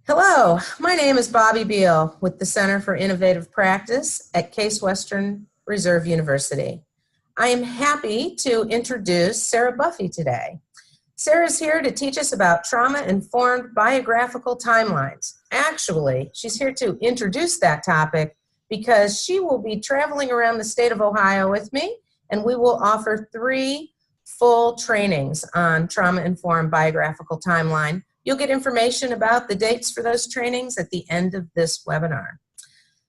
Hello, my name is Bobby Beal with the Center for Innovative Practice at Case Western Reserve University. I am happy to introduce Sarah Buffy today. Sarah is here to teach us about trauma-informed biographical timelines. Actually, she's here to introduce that topic because she will be traveling around the state of Ohio with me, and we will offer 3 full trainings on trauma-informed biographical timeline. You'll get information about the dates for those trainings at the end of this webinar.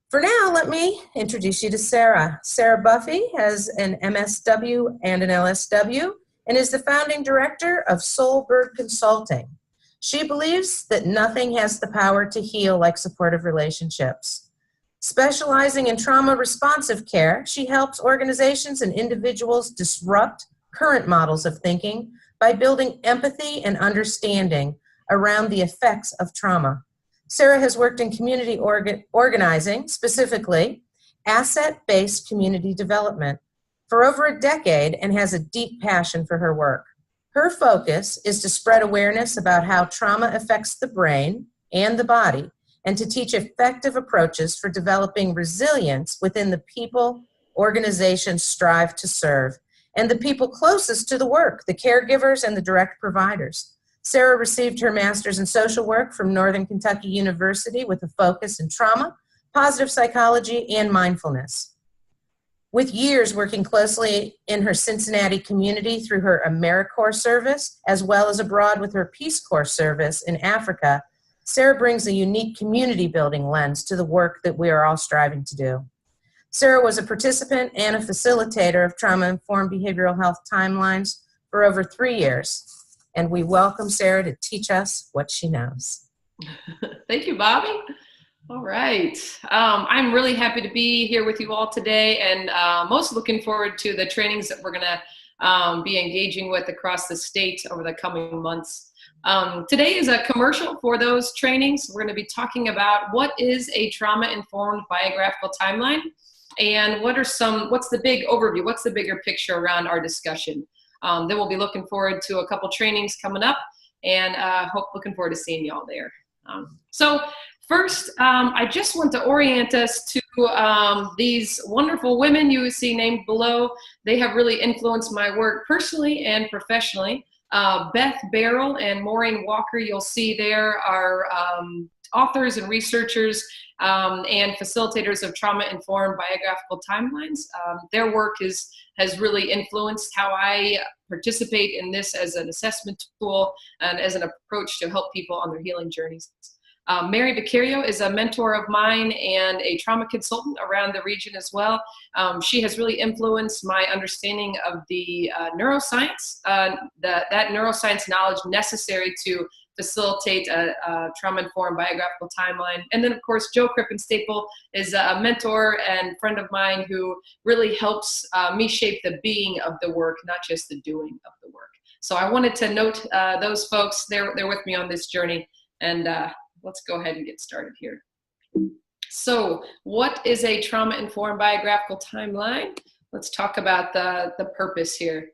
For now, let me introduce you to Sarah. Sarah Buffy has an MSW and an LSW and is the founding director of Solberg Consulting. She believes that nothing has the power to heal like supportive relationships. Specializing in trauma responsive care, she helps organizations and individuals disrupt current models of thinking by building empathy and understanding around the effects of trauma. Sarah has worked in community organizing, specifically asset-based community development, for over a decade and has a deep passion for her work. Her focus is to spread awareness about how trauma affects the brain and the body and to teach effective approaches for developing resilience within the people organizations strive to serve and the people closest to the work, the caregivers and the direct providers. Sarah received her master's in social work from Northern Kentucky University with a focus in trauma, positive psychology, and mindfulness. With years working closely in her Cincinnati community through her AmeriCorps service, as well as abroad with her Peace Corps service in Africa, Sarah brings a unique community building lens to the work that we are all striving to do. Sarah was a participant and a facilitator of trauma-informed behavioral health timelines for over 3 years. And we welcome Sarah to teach us what she knows. Thank you, Bobby. All right. I'm really happy to be here with you all today and most looking forward to the trainings that we're going to be engaging with across the state over the coming months. Today is a commercial for those trainings. We're going to be talking about what is a trauma-informed biographical timeline and what's the big overview, what's the bigger picture around our discussion. Then we'll be looking forward to a couple trainings coming up and looking forward to seeing y'all there. So first, I just want to orient us to these wonderful women you see named below. They have really influenced my work personally and professionally. Beth Barrell and Maureen Walker, you'll see there, are authors and researchers and facilitators of trauma-informed biographical timelines. Their work has really influenced how I participate in this as an assessment tool and as an approach to help people on their healing journeys. Mary Vicario is a mentor of mine and a trauma consultant around the region as well. She has really influenced my understanding of the neuroscience, that neuroscience knowledge necessary to facilitate a trauma-informed biographical timeline. And then, of course, Joe Crippen-Staple is a mentor and friend of mine who really helps me shape the being of the work, not just the doing of the work. So I wanted to note those folks. They're with me on this journey. And let's go ahead and get started here. So what is a trauma-informed biographical timeline? Let's talk about the purpose here.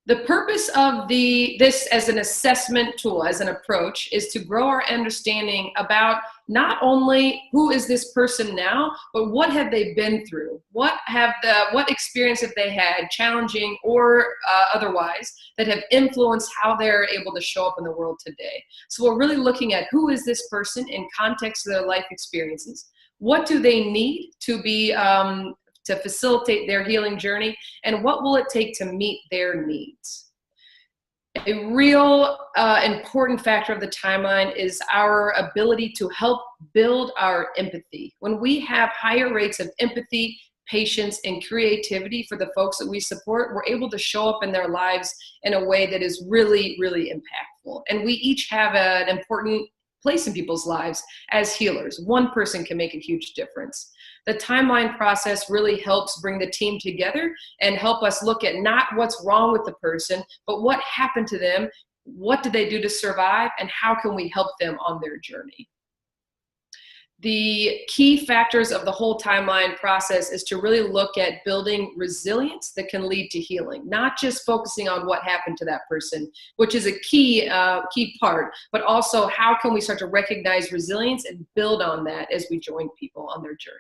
The purpose of this as an assessment tool, as an approach, is to grow our understanding about not only who is this person now, but what have they been through? What experience have they had, challenging or otherwise, that have influenced how they're able to show up in the world today. So we're really looking at who is this person in context of their life experiences. What do they need to be to facilitate their healing journey, and what will it take to meet their needs? A real important factor of the timeline is our ability to help build our empathy. When we have higher rates of empathy, patience, and creativity for the folks that we support, we're able to show up in their lives in a way that is really, really impactful. And we each have an important place in people's lives as healers. One person can make a huge difference. The timeline process really helps bring the team together and help us look at not what's wrong with the person, but what happened to them, what did they do to survive, and how can we help them on their journey. The key factors of the whole timeline process is to really look at building resilience that can lead to healing, not just focusing on what happened to that person, which is a key part, but also how can we start to recognize resilience and build on that as we join people on their journey.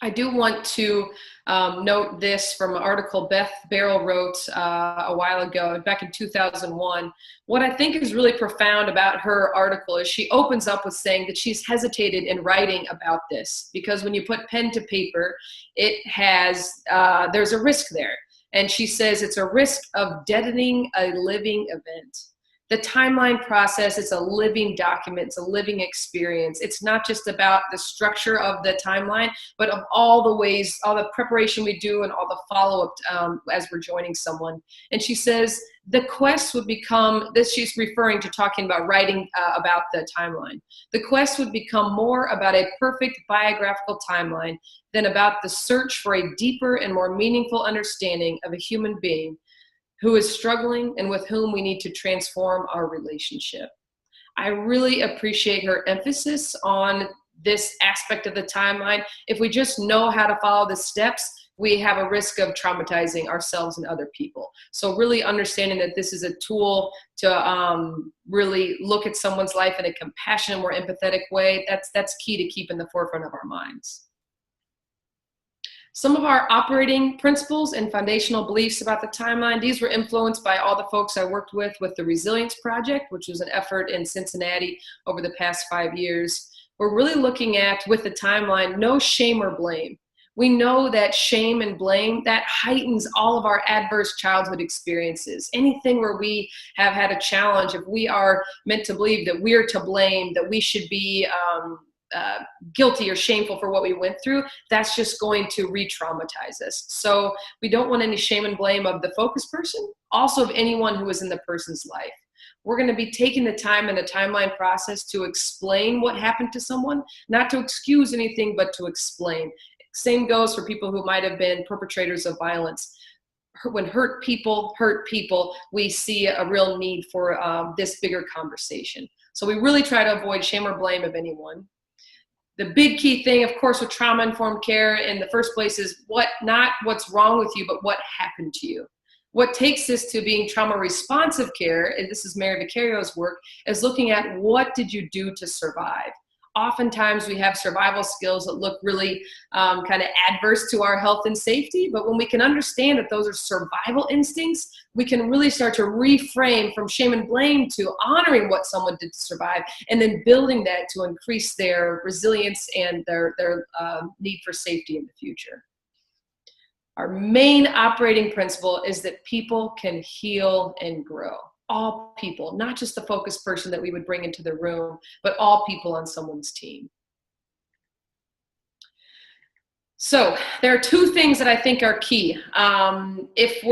I do want to note this from an article Beth Barrell wrote a while ago, back in 2001. What I think is really profound about her article is she opens up with saying that she's hesitated in writing about this because when you put pen to paper, it has, there's a risk there. And she says it's a risk of deadening a living event. The timeline process is a living document, it's a living experience. It's not just about the structure of the timeline, but of all the ways, all the preparation we do and all the follow-up as we're joining someone. And she says the quest would become, this she's referring to talking about writing about the timeline. The quest would become more about a perfect biographical timeline than about the search for a deeper and more meaningful understanding of a human being who is struggling and with whom we need to transform our relationship. I really appreciate her emphasis on this aspect of the timeline. If we just know how to follow the steps, we have a risk of traumatizing ourselves and other people. So really understanding that this is a tool to really look at someone's life in a compassionate, more empathetic way, that's key to keep in the forefront of our minds. Some of our operating principles and foundational beliefs about the timeline, these were influenced by all the folks I worked with the Resilience Project, which was an effort in Cincinnati over the past 5 years. We're really looking at, with the timeline, no shame or blame. We know that shame and blame, that heightens all of our adverse childhood experiences. Anything where we have had a challenge, if we are meant to believe that we're to blame, that we should be guilty or shameful for what we went through, that's just going to re-traumatize us. So we don't want any shame and blame of the focus person, also of anyone who is in the person's life. We're going to be taking the time in the timeline process to explain what happened to someone, not to excuse anything, but to explain. Same goes for people who might have been perpetrators of violence. When hurt people, we see a real need for this bigger conversation. So we really try to avoid shame or blame of anyone. The big key thing, of course, with trauma-informed care in the first place is not what's wrong with you, but what happened to you. What takes this to being trauma-responsive care, and this is Mary Viccario's work, is looking at what did you do to survive. Oftentimes we have survival skills that look really kind of adverse to our health and safety, but when we can understand that those are survival instincts, we can really start to reframe from shame and blame to honoring what someone did to survive, and then building that to increase their resilience and their need for safety in the future. Our main operating principle is that people can heal and grow. All people, not just the focused person that we would bring into the room, but all people on someone's team. So there are two things that I think are key. If we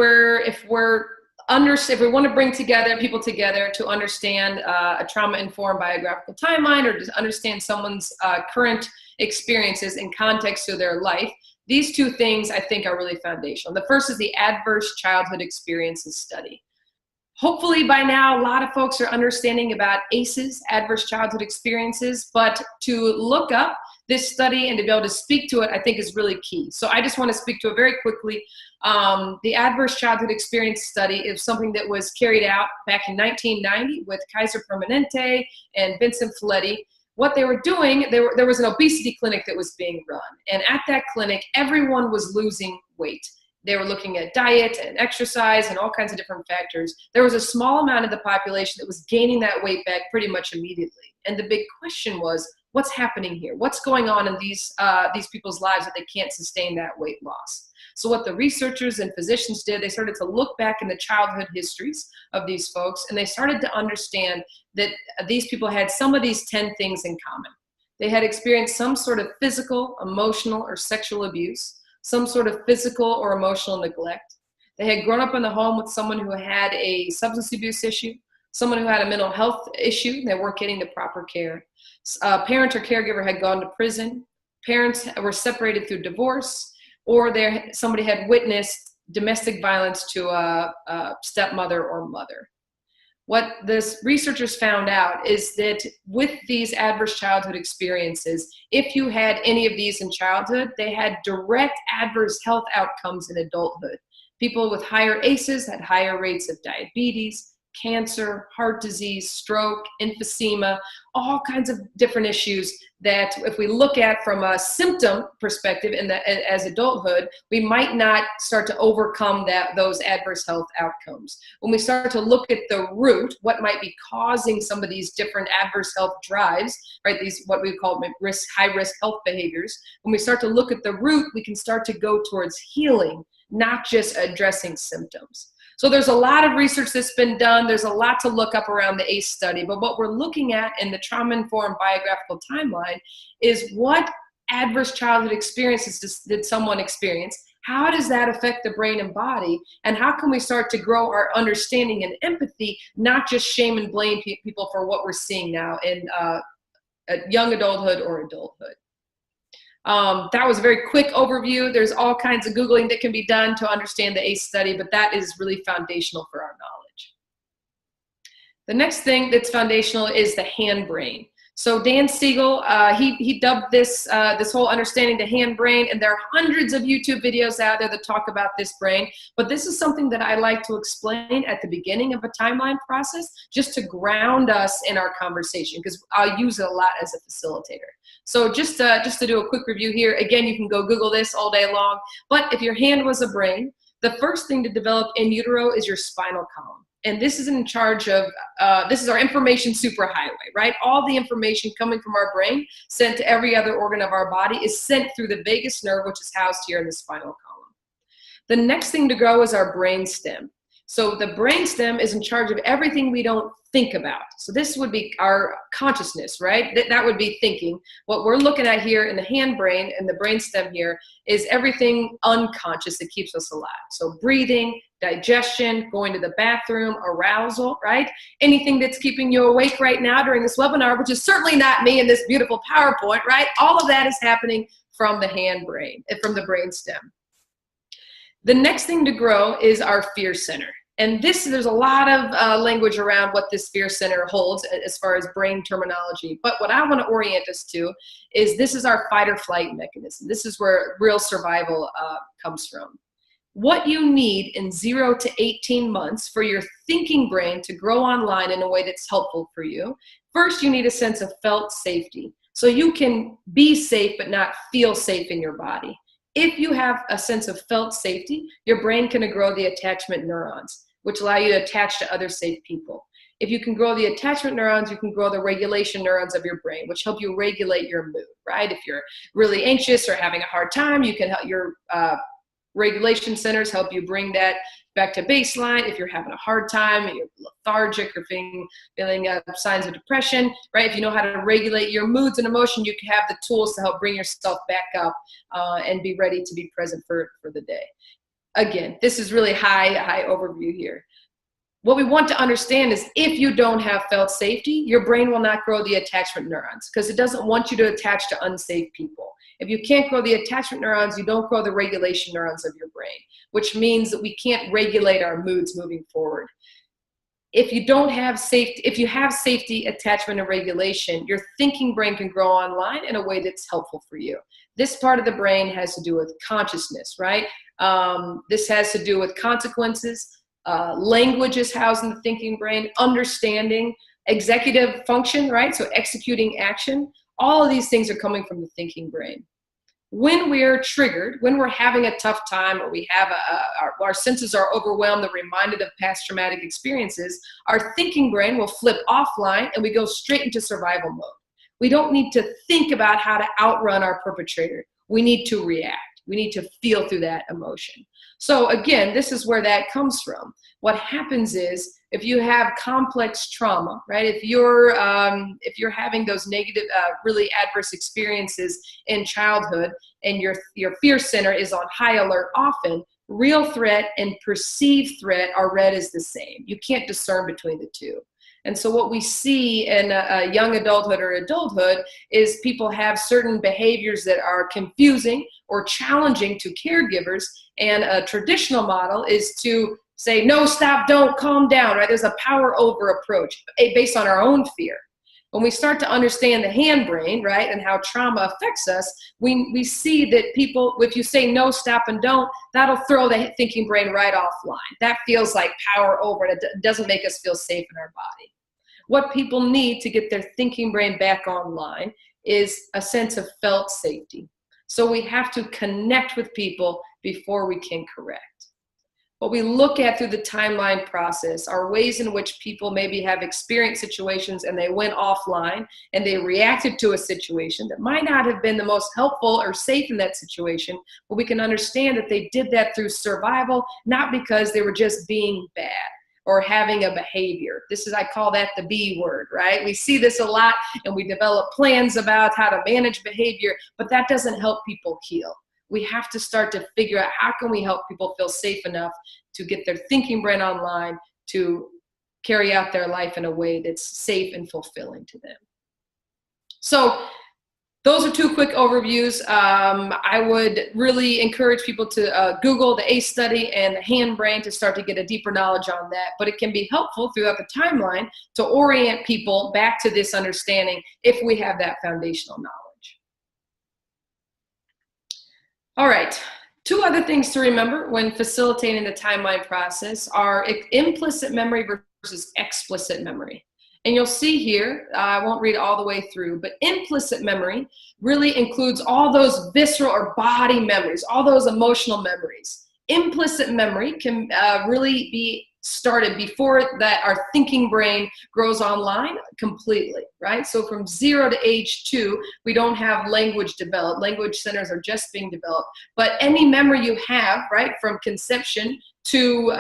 want to bring people together to understand a trauma-informed biographical timeline, or to understand someone's current experiences in context to their life, these two things I think are really foundational. The first is the Adverse Childhood Experiences Study. Hopefully by now, a lot of folks are understanding about ACEs, Adverse Childhood Experiences, but to look up this study and to be able to speak to it, I think is really key. So I just want to speak to it very quickly. The Adverse Childhood Experience Study is something that was carried out back in 1990 with Kaiser Permanente and Vincent Folletti. What they were doing, there was an obesity clinic that was being run. And at that clinic, everyone was losing weight. They were looking at diet and exercise and all kinds of different factors. There was a small amount of the population that was gaining that weight back pretty much immediately. And the big question was, what's happening here? What's going on in these people's lives that they can't sustain that weight loss? So what the researchers and physicians did, they started to look back in the childhood histories of these folks, and they started to understand that these people had some of these 10 things in common. They had experienced some sort of physical, emotional, or sexual abuse, some sort of physical or emotional neglect. They had grown up in the home with someone who had a substance abuse issue, someone who had a mental health issue, they weren't getting the proper care. A parent or caregiver had gone to prison, parents were separated through divorce, or somebody had witnessed domestic violence to a stepmother or mother. what this researchers found out is that with these adverse childhood experiences, if you had any of these in childhood, they had direct adverse health outcomes in adulthood. People with higher ACEs had higher rates of diabetes, cancer, heart disease, stroke, emphysema, all kinds of different issues that if we look at from a symptom perspective as adulthood, we might not start to overcome those adverse health outcomes. When we start to look at the root, what might be causing some of these different adverse health drives, right? These, what we call high risk health behaviors. When we start to look at the root, we can start to go towards healing, not just addressing symptoms. So there's a lot of research that's been done. There's a lot to look up around the ACE study, but what we're looking at in the trauma-informed biographical timeline is what adverse childhood experiences did someone experience? How does that affect the brain and body? And how can we start to grow our understanding and empathy, not just shame and blame people for what we're seeing now in young adulthood or adulthood? That was a very quick overview. There's all kinds of Googling that can be done to understand the ACE study, but that is really foundational for our knowledge. The next thing that's foundational is the hand brain. So Dan Siegel, he dubbed this whole understanding the hand brain, and there are hundreds of YouTube videos out there that talk about this brain, but this is something that I like to explain at the beginning of a timeline process, just to ground us in our conversation, because I'll use it a lot as a facilitator. So just to do a quick review here, again, you can go Google this all day long, but if your hand was a brain, the first thing to develop in utero is your spinal column. And this is in charge of, this is our information superhighway, right? All the information coming from our brain sent to every other organ of our body is sent through the vagus nerve, which is housed here in the spinal column. The next thing to grow is our brain stem. So the brain stem is in charge of everything we don't think about. So this would be our consciousness, right? That would be thinking. What we're looking at here in the hand brain and the brain stem here is everything unconscious that keeps us alive. So breathing, digestion, going to the bathroom, arousal, right? Anything that's keeping you awake right now during this webinar, which is certainly not me in this beautiful PowerPoint, right? All of that is happening from the hand brain, from the brain stem. The next thing to grow is our fear center. And there's a lot of language around what this fear center holds as far as brain terminology. But what I want to orient us to is this is our fight or flight mechanism. This is where real survival comes from. What you need in 0 to 18 months for your thinking brain to grow online in a way that's helpful for you, first you need a sense of felt safety. So you can be safe but not feel safe in your body. If you have a sense of felt safety, your brain can grow the attachment neurons, which allow you to attach to other safe people. If you can grow the attachment neurons, you can grow the regulation neurons of your brain, which help you regulate your mood, right? If you're really anxious or having a hard time, you can help your regulation centers help you bring that back to baseline. If you're having a hard time, you're lethargic or feeling signs of depression, right? If you know how to regulate your moods and emotion, you can have the tools to help bring yourself back up and be ready to be present for the day. Again, this is really high overview here. What we want to understand is if you don't have felt safety, your brain will not grow the attachment neurons because it doesn't want you to attach to unsafe people. If you can't grow the attachment neurons, you don't grow the regulation neurons of your brain, which means that we can't regulate our moods moving forward. If you don't have safety, if you have safety, attachment, and regulation, your thinking brain can grow online in a way that's helpful for you. This part of the brain has to do with consciousness, right? This has to do with consequences. Language is housed in the thinking brain, understanding, executive function, right? So executing action. All of these things are coming from the thinking brain. When we're triggered, when we're having a tough time, or we have our senses are overwhelmed and reminded of past traumatic experiences, our thinking brain will flip offline and we go straight into survival mode. We don't need to think about how to outrun our perpetrator. We need to react. We need to feel through that emotion. So again, this is where that comes from. What happens is if you have complex trauma, right? If you're having those negative, really adverse experiences in childhood, and your fear center is on high alert often, real threat and perceived threat are read as the same. You can't discern between the two. And so what we see in a young adulthood or adulthood is people have certain behaviors that are confusing or challenging to caregivers. And a traditional model is to say, no, stop, don't, calm down, right? There's a power over approach based on our own fear. When we start to understand the hand brain, right, and how trauma affects us, we see that people, if you say no, stop, and don't, that'll throw the thinking brain right offline. That feels like power over, and it doesn't make us feel safe in our body. What people need to get their thinking brain back online is a sense of felt safety. So we have to connect with people before we can correct. What we look at through the timeline process are ways in which people maybe have experienced situations and they went offline and they reacted to a situation that might not have been the most helpful or safe in that situation, but we can understand that they did that through survival, not because they were just being bad or having a behavior. This is, I call that the B word, right? We see this a lot and we develop plans about how to manage behavior, but that doesn't help people heal. We have to start to figure out how can we help people feel safe enough to get their thinking brain online to carry out their life in a way that's safe and fulfilling to them. So those are two quick overviews. I would really encourage people to Google the ACE study and the hand brain to start to get a deeper knowledge on that. But it can be helpful throughout the timeline to orient people back to this understanding if we have that foundational knowledge. All right, two other things to remember when facilitating the timeline process are implicit memory versus explicit memory. And you'll see here, I won't read all the way through, but implicit memory really includes all those visceral or body memories, all those emotional memories. Implicit memory can really be started before that our thinking brain grows online completely, right? So from 0 to age 2, we don't have language developed. Language centers are just being developed. But any memory you have, right, from conception to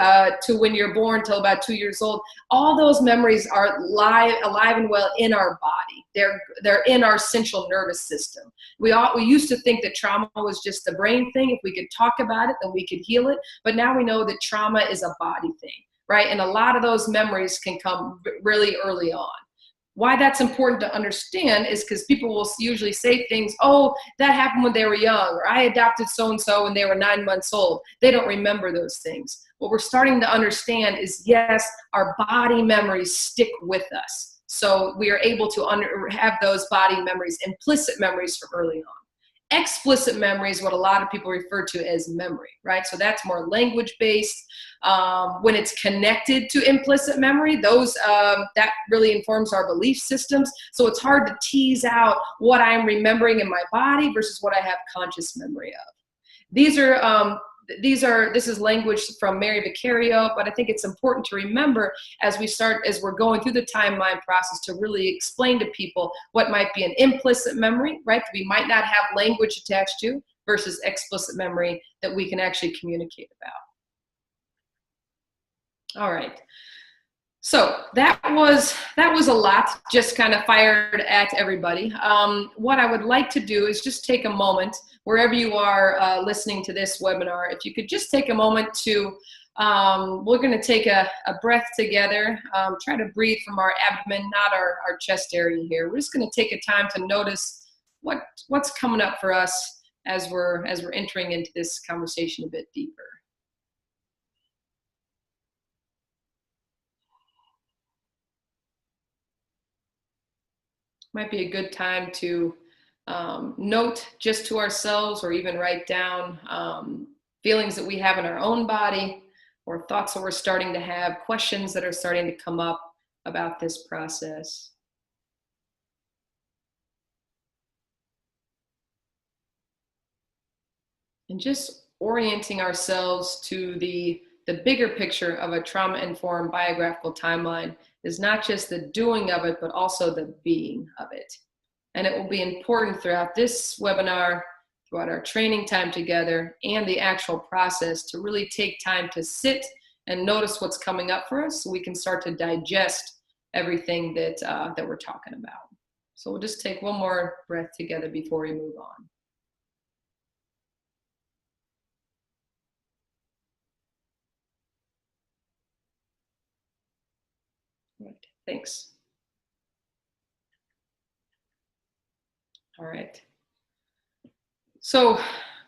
when you're born till about 2 years old, all those memories are alive and well in our body. They're in our central nervous system. We used to think that trauma was just a brain thing. If we could talk about it, then we could heal it. But now we know that trauma is a body thing, right? And a lot of those memories can come really early on. Why that's important to understand is because people will usually say things, oh, that happened when they were young, or I adopted so-and-so when they were 9 months old. They don't remember those things. What we're starting to understand is, yes, our body memories stick with us. So we are able to have those body memories, implicit memories from early on. Explicit memory is what a lot of people refer to as memory, right? So that's more language-based. When it's connected to implicit memory, that really informs our belief systems. So it's hard to tease out what I'm remembering in my body versus what I have conscious memory of. This is language from Mary Vicario, but I think it's important to remember as we're going through the timeline process to really explain to people what might be an implicit memory, right? That we might not have language attached to versus explicit memory that we can actually communicate about. All right. So that was a lot, just kind of fired at everybody. What I would like to do is just take a moment, wherever you are listening to this webinar, if you could just take a moment to, we're going to take a breath together, try to breathe from our abdomen, not our chest area here. We're just going to take a time to notice what's coming up for us as we're entering into this conversation a bit deeper. Might be a good time to note just to ourselves or even write down feelings that we have in our own body or thoughts that we're starting to have, questions that are starting to come up about this process. And just orienting ourselves to the bigger picture of a trauma-informed biographical timeline is not just the doing of it, but also the being of it. And it will be important throughout this webinar, throughout our training time together, and the actual process to really take time to sit and notice what's coming up for us so we can start to digest everything that we're talking about. So we'll just take one more breath together before we move on. Right. Thanks. All right. So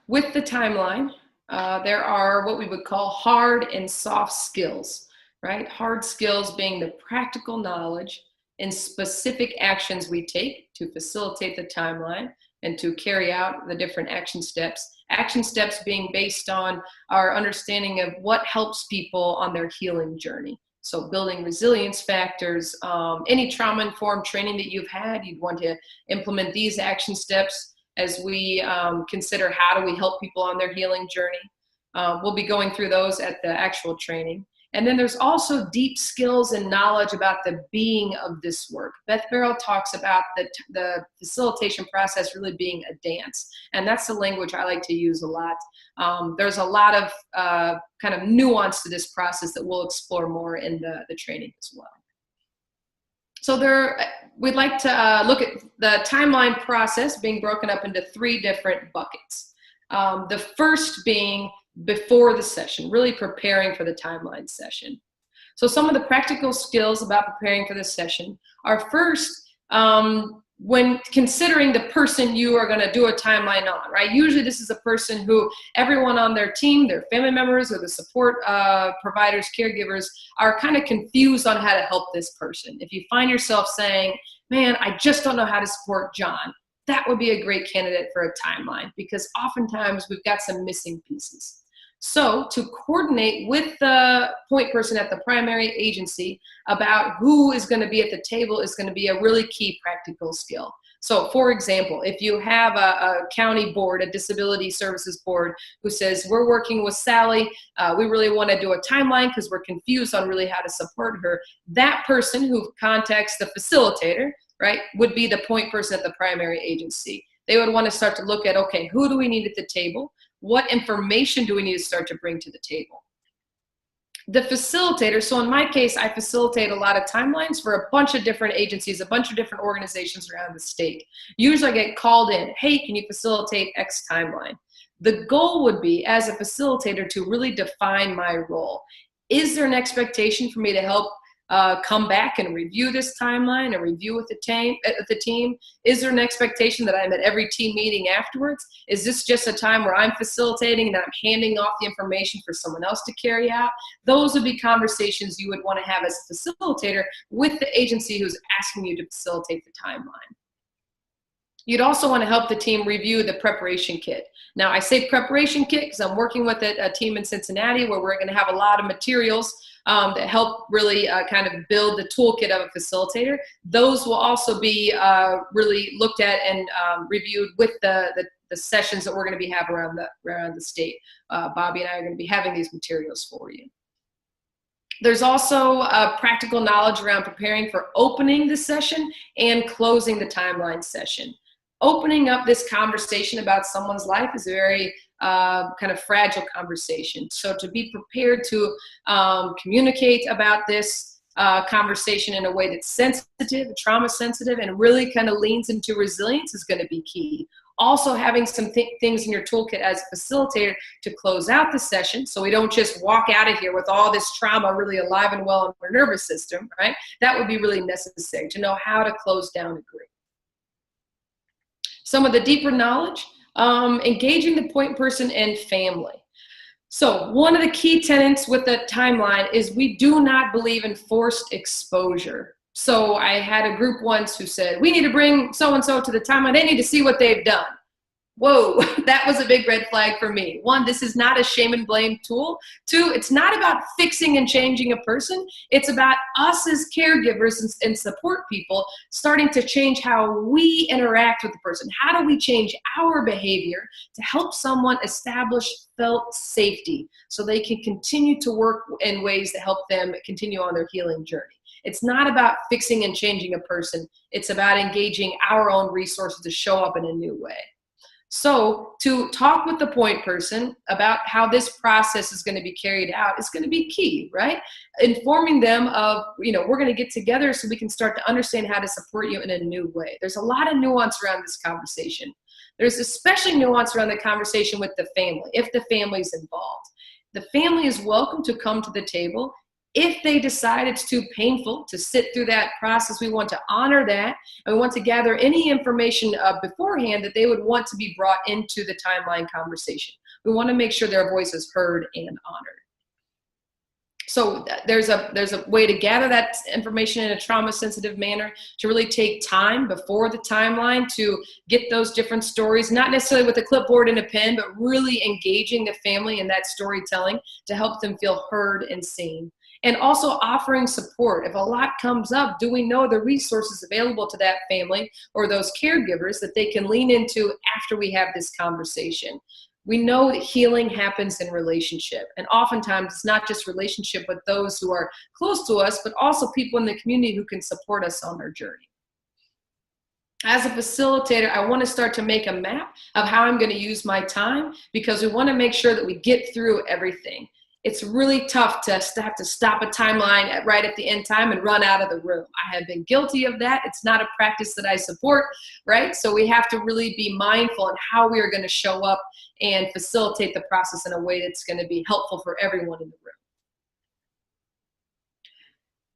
with the timeline, there are what we would call hard and soft skills, right? Hard skills being the practical knowledge and specific actions we take to facilitate the timeline and to carry out the different action steps. Action steps being based on our understanding of what helps people on their healing journey. So building resilience factors, any trauma-informed training that you've had, you'd want to implement these action steps as we consider how do we help people on their healing journey. We'll be going through those at the actual training. And then there's also deep skills and knowledge about the being of this work. Beth Barrow talks about the facilitation process really being a dance. And that's the language I like to use a lot. There's a lot of kind of nuance to this process that we'll explore more in the training as well. So we'd like to look at the timeline process being broken up into 3 different buckets. The first being before the session, really preparing for the timeline session. So some of the practical skills about preparing for the session are first, when considering the person you are going to do a timeline on, right? Usually this is a person who everyone on their team, their family members or the support providers, caregivers are kind of confused on how to help this person. If you find yourself saying, man, I just don't know how to support John, that would be a great candidate for a timeline because oftentimes we've got some missing pieces. So to coordinate with the point person at the primary agency about who is going to be at the table is going to be a really key practical skill. So for example, if you have a county board, a disability services board who says, we're working with Sally, we really want to do a timeline because we're confused on really how to support her, that person who contacts the facilitator, right, would be the point person at the primary agency. They would want to start to look at, okay, who do we need at the table? What information do we need to start to bring to the table? The facilitator, so in my case, I facilitate a lot of timelines for a bunch of different agencies, a bunch of different organizations around the state. Usually I get called in, hey, can you facilitate X timeline? The goal would be, as a facilitator, to really define my role. Is there an expectation for me to help come back and review this timeline and review with the team? Is there an expectation that I'm at every team meeting afterwards? Is this just a time where I'm facilitating and I'm handing off the information for someone else to carry out? Those would be conversations you would want to have as a facilitator with the agency who's asking you to facilitate the timeline. You'd also want to help the team review the preparation kit. Now, I say preparation kit because I'm working with a team in Cincinnati where we're going to have a lot of materials that help really kind of build the toolkit of a facilitator. Those will also be really looked at and reviewed with the sessions that we're going to be having around the state. Bobby and I are going to be having these materials for you. There's also practical knowledge around preparing for opening the session and closing the timeline session. Opening up this conversation about someone's life is a very kind of fragile conversation. So to be prepared to communicate about this conversation in a way that's sensitive, trauma sensitive, and really kind of leans into resilience is going to be key. Also having some things in your toolkit as a facilitator to close out the session so we don't just walk out of here with all this trauma really alive and well in our nervous system, right? That would be really necessary to know how to close down a group. Some of the deeper knowledge, engaging the point person and family. So one of the key tenets with the timeline is we do not believe in forced exposure. So I had a group once who said, we need to bring so-and-so to the timeline. They need to see what they've done. Whoa, that was a big red flag for me. 1, this is not a shame and blame tool. 2, it's not about fixing and changing a person. It's about us as caregivers and support people starting to change how we interact with the person. How do we change our behavior to help someone establish felt safety so they can continue to work in ways that help them continue on their healing journey? It's not about fixing and changing a person. It's about engaging our own resources to show up in a new way. So to talk with the point person about how this process is going to be carried out is going to be key, right? Informing them of, we're going to get together so we can start to understand how to support you in a new way. There's a lot of nuance around this conversation. There's especially nuance around the conversation with the family, if the family's involved. The family is welcome to come to the table. If they decide it's too painful to sit through that process, we want to honor that, and we want to gather any information beforehand that they would want to be brought into the timeline conversation. We want to make sure their voice is heard and honored. So there's a way to gather that information in a trauma-sensitive manner, to really take time before the timeline to get those different stories, not necessarily with a clipboard and a pen, but really engaging the family in that storytelling to help them feel heard and seen. And also offering support. If a lot comes up, do we know the resources available to that family or those caregivers that they can lean into after we have this conversation? We know that healing happens in relationship, and oftentimes it's not just relationship with those who are close to us, but also people in the community who can support us on our journey. As a facilitator, I want to start to make a map of how I'm going to use my time, because we want to make sure that we get through everything. It's really tough to have to stop a timeline right at the end time and run out of the room. I have been guilty of that. It's not a practice that I support, right? So we have to really be mindful in how we are going to show up and facilitate the process in a way that's going to be helpful for everyone in the room.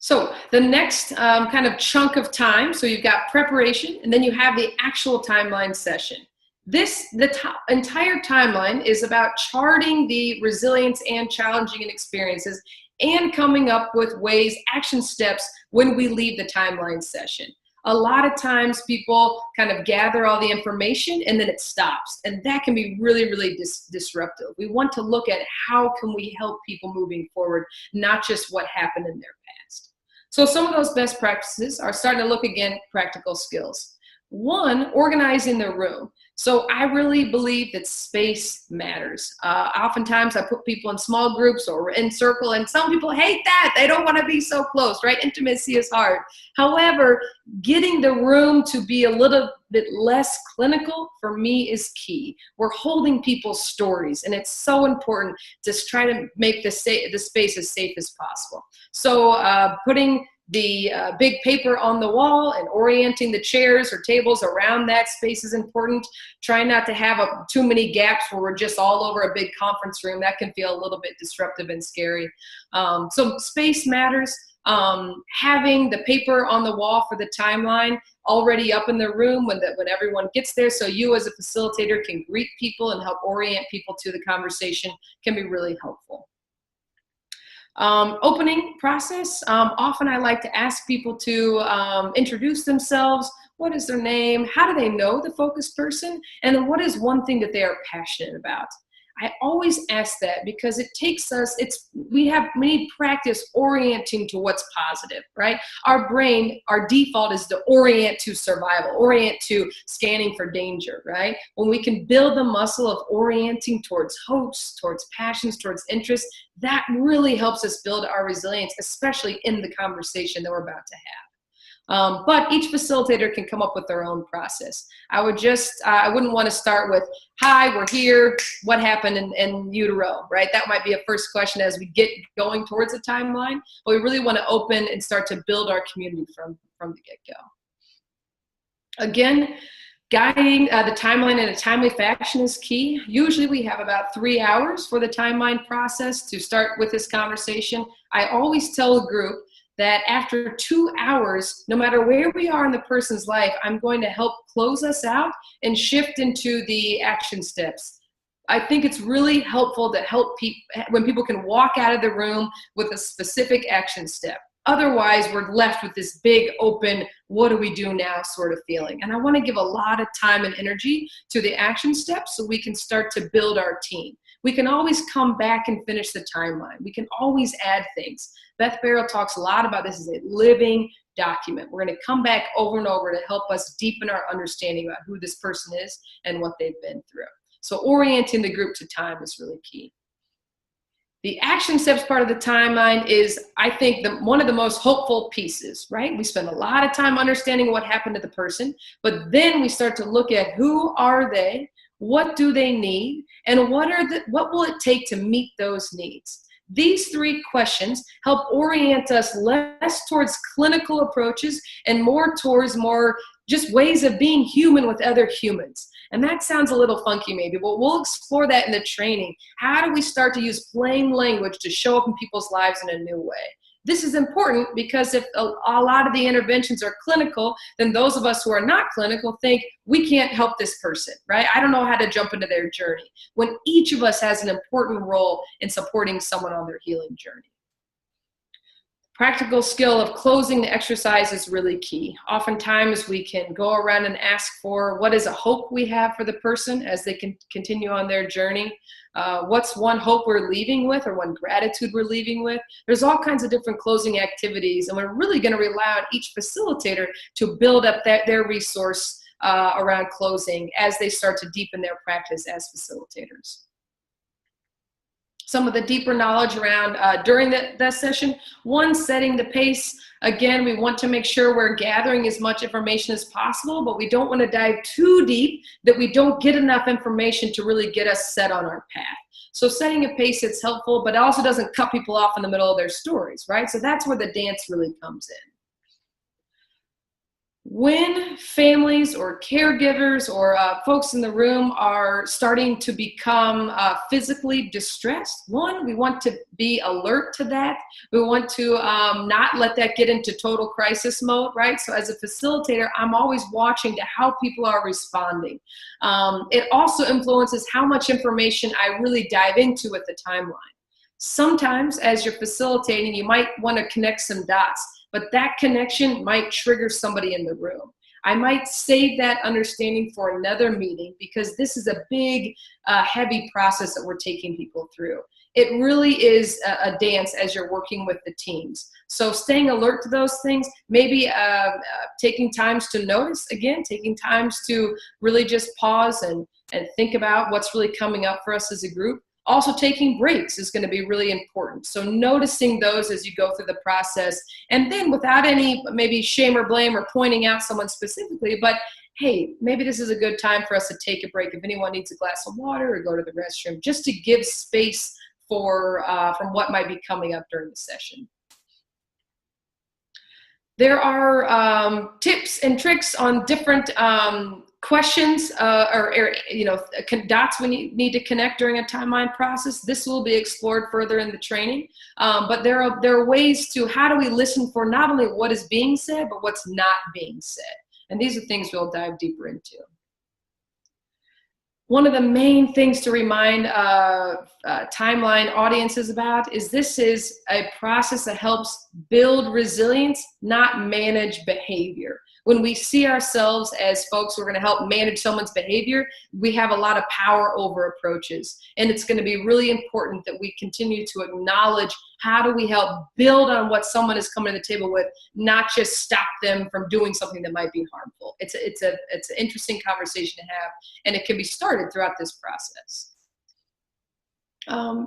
So the next kind of chunk of time, so you've got preparation, and then you have the actual timeline session. The entire timeline is about charting the resilience and challenging experiences and coming up with ways, action steps when we leave the timeline session. A lot of times people kind of gather all the information and then it stops, and that can be really, really disruptive. We want to look at how can we help people moving forward, not just what happened in their past. So some of those best practices are starting to look again at practical skills. One, organizing the room. So I really believe that space matters. Oftentimes I put people in small groups or in circle, and some people hate that. They don't want to be so close, right? Intimacy is hard. However, getting the room to be a little bit less clinical for me is key. We're holding people's stories, and it's so important to try to make the space as safe as possible. So putting the big paper on the wall and orienting the chairs or tables around that space is important. Try not to have too many gaps where we're just all over a big conference room. That can feel a little bit disruptive and scary. So space matters. Having the paper on the wall for the timeline already up in the room when everyone gets there, so you as a facilitator can greet people and help orient people to the conversation, can be really helpful. Opening process. Often I like to ask people to introduce themselves. What is their name? How do they know the focused person? And then what is one thing that they are passionate about? I always ask that because it takes us, we need practice orienting to what's positive, right? Our brain, our default is to orient to survival, orient to scanning for danger, right? When we can build the muscle of orienting towards hopes, towards passions, towards interests, that really helps us build our resilience, especially in the conversation that we're about to have. But each facilitator can come up with their own process. I wouldn't want to start with, hi, we're here, what happened in utero, right? That might be a first question as we get going towards a timeline, but we really want to open and start to build our community from the get-go. Again, guiding the timeline in a timely fashion is key. Usually we have about 3 hours for the timeline process to start with this conversation. I always tell the group that after 2 hours, no matter where we are in the person's life, I'm going to help close us out and shift into the action steps. I think it's really helpful to help people when people can walk out of the room with a specific action step. Otherwise, we're left with this big open, what do we do now sort of feeling. And I want to give a lot of time and energy to the action steps so we can start to build our team. We can always come back and finish the timeline. We can always add things. Beth Barrow talks a lot about this as a living document. We're going to come back over and over to help us deepen our understanding about who this person is and what they've been through. So orienting the group to time is really key. The action steps part of the timeline is, I think, one of the most hopeful pieces, right? We spend a lot of time understanding what happened to the person, but then we start to look at who are they, what do they need, and what will it take to meet those needs? These 3 questions help orient us less towards clinical approaches and more towards just ways of being human with other humans. And that sounds a little funky maybe, but we'll explore that in the training. How do we start to use plain language to show up in people's lives in a new way? This is important because if a lot of the interventions are clinical, then those of us who are not clinical think we can't help this person, right? I don't know how to jump into their journey, when each of us has an important role in supporting someone on their healing journey. Practical skill of closing the exercise is really key. Oftentimes we can go around and ask for what is a hope we have for the person as they can continue on their journey. What's one hope we're leaving with, or one gratitude we're leaving with? There's all kinds of different closing activities, and we're really going to rely on each facilitator to build up their resource around closing as they start to deepen their practice as facilitators. Some of the deeper knowledge around during the session. One, setting the pace. Again, we want to make sure we're gathering as much information as possible, but we don't want to dive too deep that we don't get enough information to really get us set on our path. So setting a pace that's helpful, but also doesn't cut people off in the middle of their stories, right? So that's where the dance really comes in. When families or caregivers or folks in the room are starting to become physically distressed, one, we want to be alert to that. We want to not let that get into total crisis mode, right? So as a facilitator, I'm always watching to how people are responding. It also influences how much information I really dive into with the timeline. Sometimes as you're facilitating, you might want to connect some dots, but that connection might trigger somebody in the room. I might save that understanding for another meeting because this is a big, heavy process that we're taking people through. It really is a dance as you're working with the teams. So staying alert to those things, maybe taking times to notice, again, taking times to really just pause and think about what's really coming up for us as a group. Also, taking breaks is going to be really important. So noticing those as you go through the process, and then without any maybe shame or blame or pointing out someone specifically, but hey, maybe this is a good time for us to take a break. If anyone needs a glass of water or go to the restroom, just to give space for from what might be coming up during the session. There are tips and tricks on different questions or dots we need to connect during a timeline process. This will be explored further in the training, but there are ways to how do we listen for not only what is being said, but what's not being said. And these are things we'll dive deeper into. One of the main things to remind timeline audiences about is this is a process that helps build resilience, not manage behavior. When we see ourselves as folks who are going to help manage someone's behavior, we have a lot of power over approaches. And it's going to be really important that we continue to acknowledge how do we help build on what someone is coming to the table with, not just stop them from doing something that might be harmful. It's an interesting conversation to have, and it can be started throughout this process.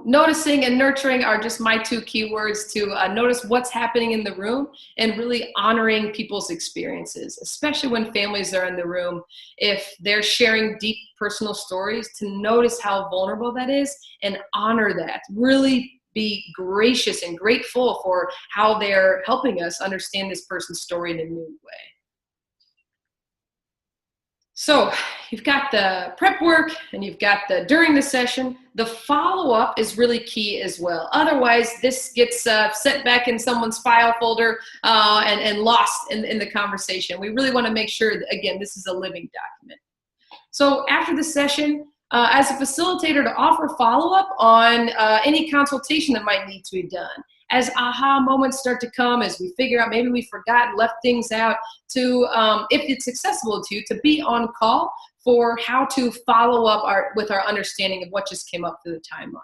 Noticing and nurturing are just my two keywords to notice what's happening in the room and really honoring people's experiences, especially when families are in the room. If they're sharing deep personal stories, to notice how vulnerable that is and honor that. Really be gracious and grateful for how they're helping us understand this person's story in a new way. So you've got the prep work and you've got the during the session. The follow-up is really key as well. Otherwise, this gets set back in someone's file folder and lost in the conversation. We really want to make sure that, again, this is a living document. So after the session, as a facilitator, to offer follow-up on any consultation that might need to be done. As aha moments start to come, as we figure out maybe we forgot and left things out, to, if it's accessible to you, to be on call for how to follow up with our understanding of what just came up through the timeline.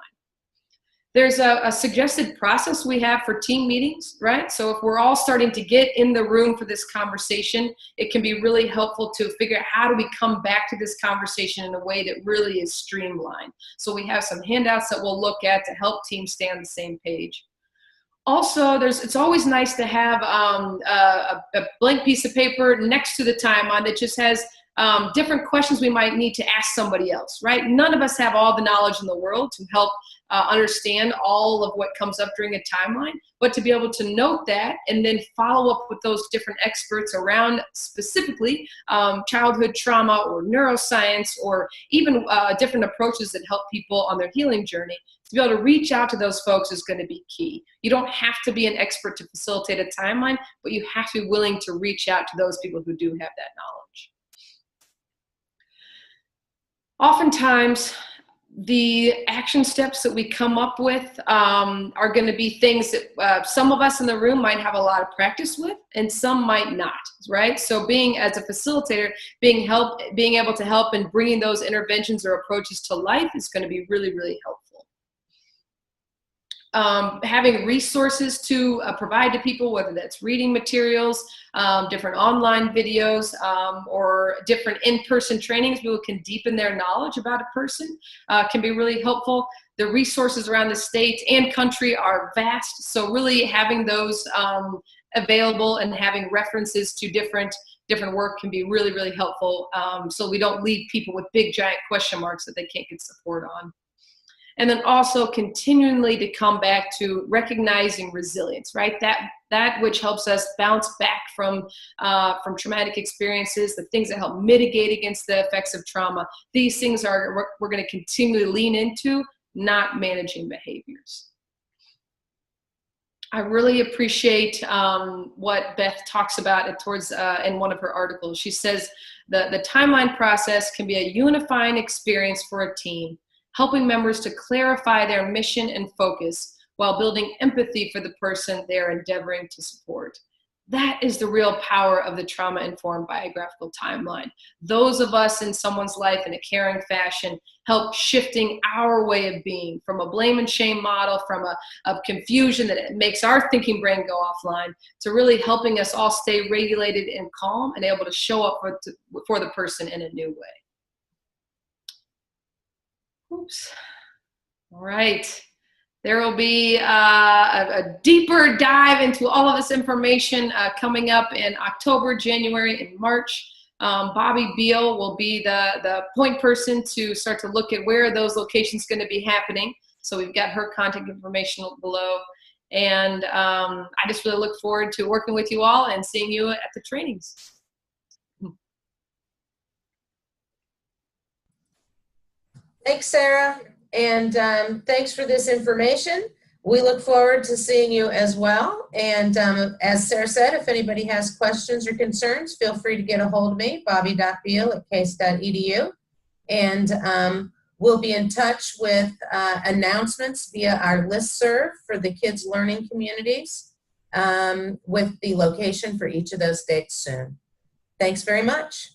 There's a suggested process we have for team meetings, right? So if we're all starting to get in the room for this conversation, it can be really helpful to figure out how do we come back to this conversation in a way that really is streamlined. So we have some handouts that we'll look at to help teams stay on the same page. Also, it's always nice to have a blank piece of paper next to the timeline that just has different questions we might need to ask somebody else, right? None of us have all the knowledge in the world to help understand all of what comes up during a timeline, but to be able to note that and then follow up with those different experts around specifically childhood trauma or neuroscience, or even different approaches that help people on their healing journey. To be able to reach out to those folks is going to be key. You don't have to be an expert to facilitate a timeline, but you have to be willing to reach out to those people who do have that knowledge. Oftentimes, the action steps that we come up with are going to be things that some of us in the room might have a lot of practice with, and some might not, right? So being, as a facilitator, being able to help in bringing those interventions or approaches to life is going to be really, really helpful. Having resources to provide to people, whether that's reading materials, different online videos, or different in-person trainings, people can deepen their knowledge about a person, can be really helpful. The resources around the state and country are vast, so really having those available and having references to different work can be really, really helpful, so we don't leave people with big giant question marks that they can't get support on. And then also continually to come back to recognizing resilience, right? That which helps us bounce back from traumatic experiences, the things that help mitigate against the effects of trauma. These things we're going to continually lean into, not managing behaviors. I really appreciate what Beth talks about towards in one of her articles. She says the timeline process can be a unifying experience for a team, helping members to clarify their mission and focus while building empathy for the person they're endeavoring to support. That is the real power of the trauma-informed biographical timeline. Those of us in someone's life in a caring fashion help shifting our way of being from a blame and shame model, from a confusion that it makes our thinking brain go offline, to really helping us all stay regulated and calm and able to show up for the person in a new way. Oops. All right. There will be a deeper dive into all of this information coming up in October, January, and March. Bobby Beal will be the point person to start to look at where those locations going to be happening. So we've got her contact information below. And I just really look forward to working with you all and seeing you at the trainings. Thanks, Sarah, and thanks for this information. We look forward to seeing you as well. And as Sarah said, if anybody has questions or concerns, feel free to get a hold of me, bobby.beal@case.edu. And we'll be in touch with announcements via our listserv for the kids' learning communities with the location for each of those dates soon. Thanks very much.